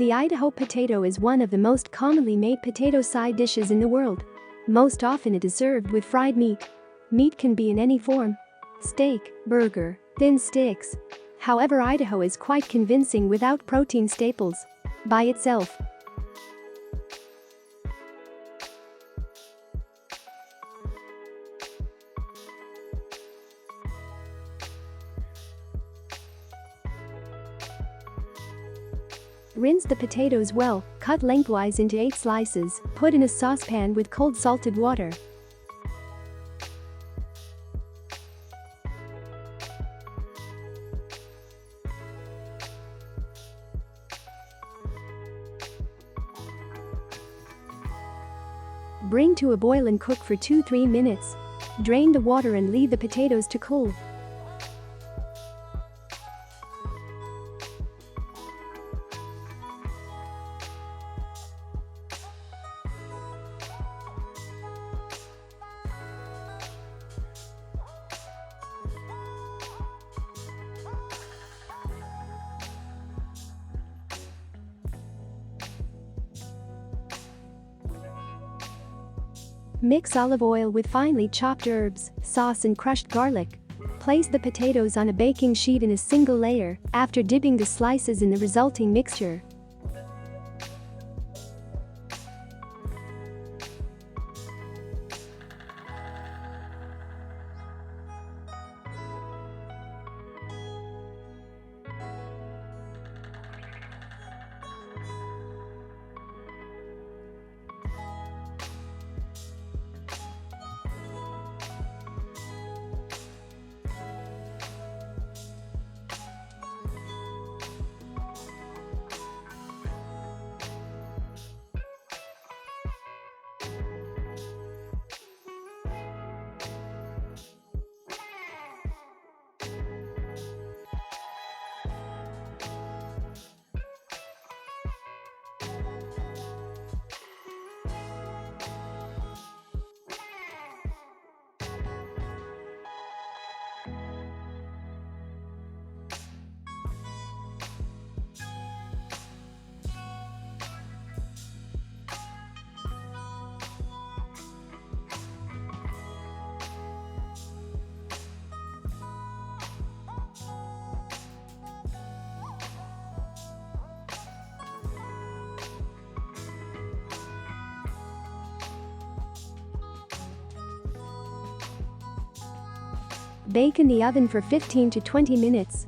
The Idaho potato is one of the most commonly made potato side dishes in the world. Most often it is served with fried meat. Meat can be in any form: steak, burger, thin sticks. However, Idaho is quite convincing without protein staples. By itself, rinse the potatoes well, cut lengthwise into 8 slices, put in a saucepan with cold salted water. Bring to a boil and cook for 2-3 minutes. Drain the water and leave the potatoes to cool. Mix olive oil with finely chopped herbs, sauce and crushed garlic. Place the potatoes on a baking sheet in a single layer, after dipping the slices in the resulting mixture. Bake in the oven for 15 to 20 minutes.